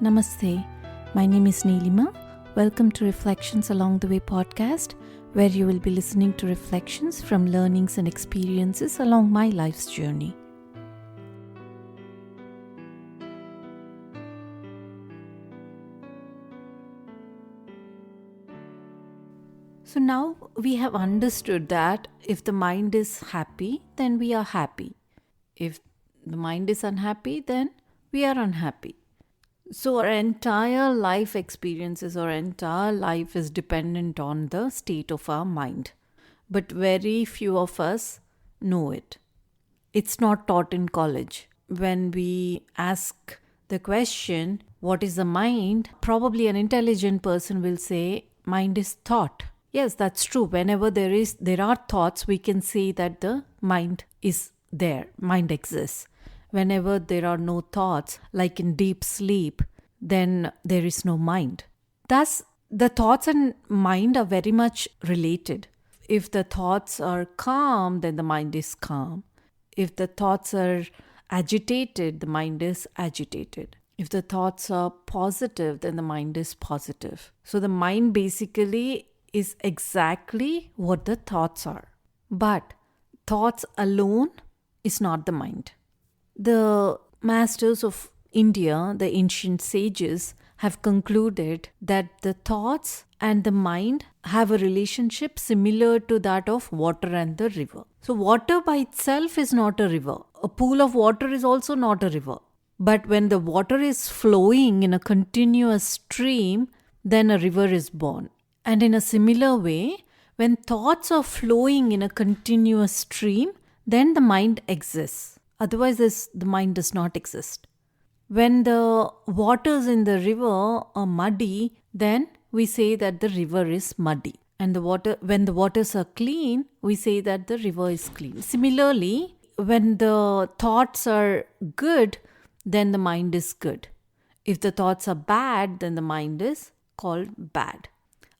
Namaste. My name is Neelima. Welcome to Reflections Along the Way podcast, where you will be listening to reflections from learnings and experiences along my life's journey. So now we have understood that if the mind is happy, then we are happy. If the mind is unhappy, then we are unhappy. So our entire life experiences, our entire life is dependent on the state of our mind. But very few of us know it. It's not taught in college. When we ask the question, what is the mind? Probably an intelligent person will say, mind is thought. Yes, that's true. Whenever there are thoughts, we can say that the mind is there. Mind exists. Whenever there are no thoughts, like in deep sleep, then there is no mind. Thus, the thoughts and mind are very much related. If the thoughts are calm, then the mind is calm. If the thoughts are agitated, the mind is agitated. If the thoughts are positive, then the mind is positive. So the mind basically is exactly what the thoughts are. But thoughts alone is not the mind. The masters of India, the ancient sages, have concluded that the thoughts and the mind have a relationship similar to that of water and the river. So water by itself is not a river. A pool of water is also not a river. But when the water is flowing in a continuous stream, then a river is born. And in a similar way, when thoughts are flowing in a continuous stream, then the mind exists. Otherwise, the mind does not exist. When the waters in the river are muddy, then we say that the river is muddy. And when the waters are clean, we say that the river is clean. Similarly, when the thoughts are good, then the mind is good. If the thoughts are bad, then the mind is called bad.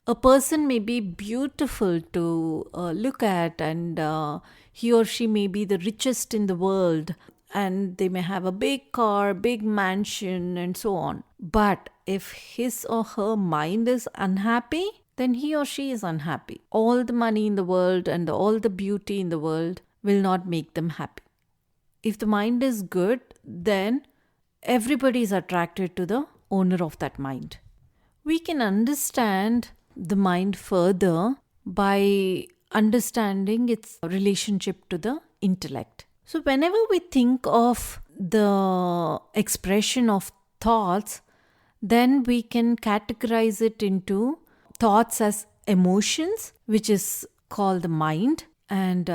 A person may be beautiful to look at, and he or she may be the richest in the world, and they may have a big car, big mansion, and so on. But if his or her mind is unhappy, then he or she is unhappy. All the money in the world and all the beauty in the world will not make them happy. If the mind is good, then everybody is attracted to the owner of that mind. We can understand the mind further by understanding its relationship to the intellect. So whenever we think of the expression of thoughts, then we can categorize it into thoughts as emotions, which is called the mind, and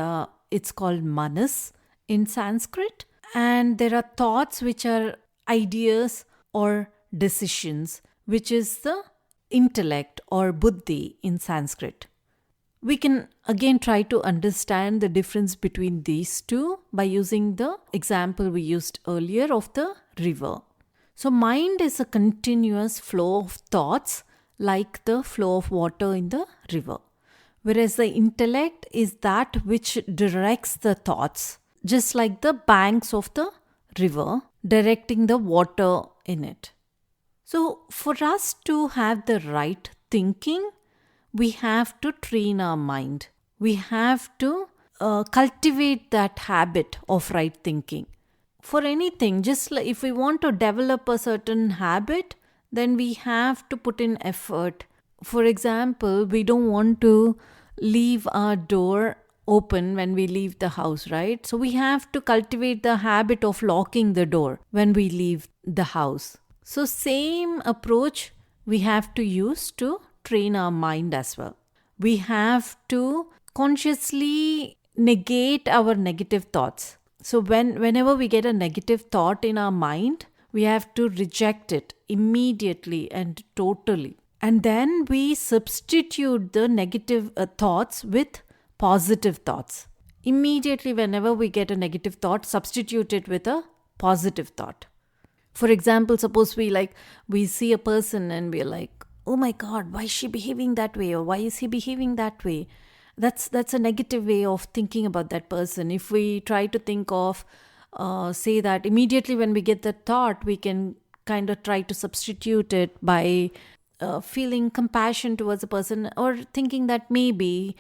it's called manas in Sanskrit. And there are thoughts which are ideas or decisions, which is the intellect or buddhi in Sanskrit. We can again try to understand the difference between these two by using the example we used earlier of the river. So mind is a continuous flow of thoughts like the flow of water in the river, whereas the intellect is that which directs the thoughts, just like the banks of the river directing the water in it. So for us to have the right thinking, we have to train our mind. We have to cultivate that habit of right thinking. For anything, just like if we want to develop a certain habit, then we have to put in effort. For example, we don't want to leave our door open when we leave the house, right? So we have to cultivate the habit of locking the door when we leave the house. So same approach we have to use to train our mind as well. We have to consciously negate our negative thoughts. So whenever we get a negative thought in our mind, we have to reject it immediately and totally. And then we substitute the negative thoughts with positive thoughts. Immediately, whenever we get a negative thought, substitute it with a positive thought. For example, suppose we see a person and we're like, oh my God, why is she behaving that way? Or why is he behaving that way? That's a negative way of thinking about that person. If we try to think of, say that immediately when we get that thought, we can kind of try to substitute it by feeling compassion towards a person, or thinking that maybe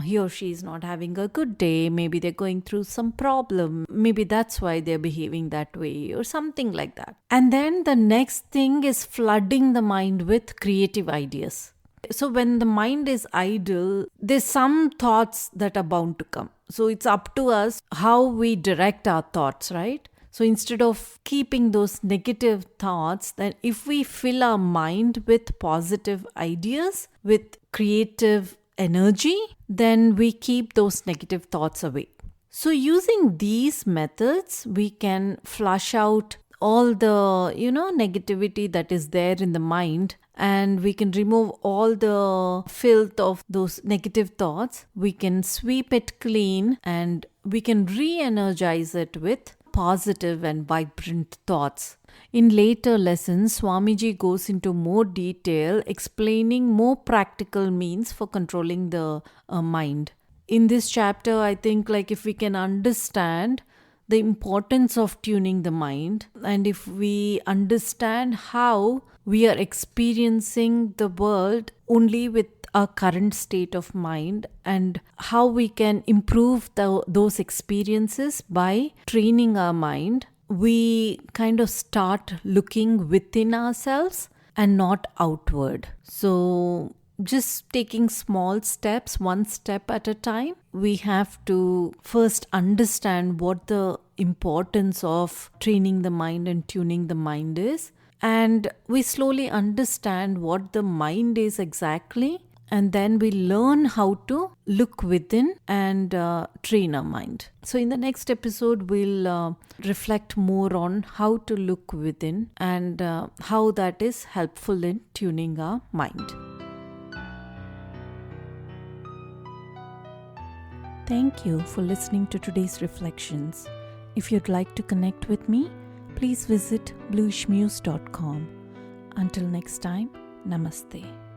he or she is not having a good day, maybe they're going through some problem, maybe that's why they're behaving that way, or something like that. And then the next thing is flooding the mind with creative ideas. So when the mind is idle, there's some thoughts that are bound to come. So it's up to us how we direct our thoughts, right? So instead of keeping those negative thoughts, then if we fill our mind with positive ideas, with creative energy, then we keep those negative thoughts away. So using these methods, we can flush out all the, negativity that is there in the mind, and we can remove all the filth of those negative thoughts. We can sweep it clean, and we can re-energize it with positive and vibrant thoughts. In later lessons, Swamiji goes into more detail, explaining more practical means for controlling the mind. In this chapter, I think if we can understand the importance of tuning the mind, and if we understand how we are experiencing the world only with our current state of mind, and how we can improve those experiences by training our mind, we kind of start looking within ourselves and not outward. So just taking small steps, one step at a time, we have to first understand what the importance of training the mind and tuning the mind is. And we slowly understand what the mind is exactly. And then we learn how to look within and train our mind. So in the next episode, we'll reflect more on how to look within and how that is helpful in tuning our mind. Thank you for listening to today's reflections. If you'd like to connect with me, please visit bluishmuse.com. Until next time, namaste.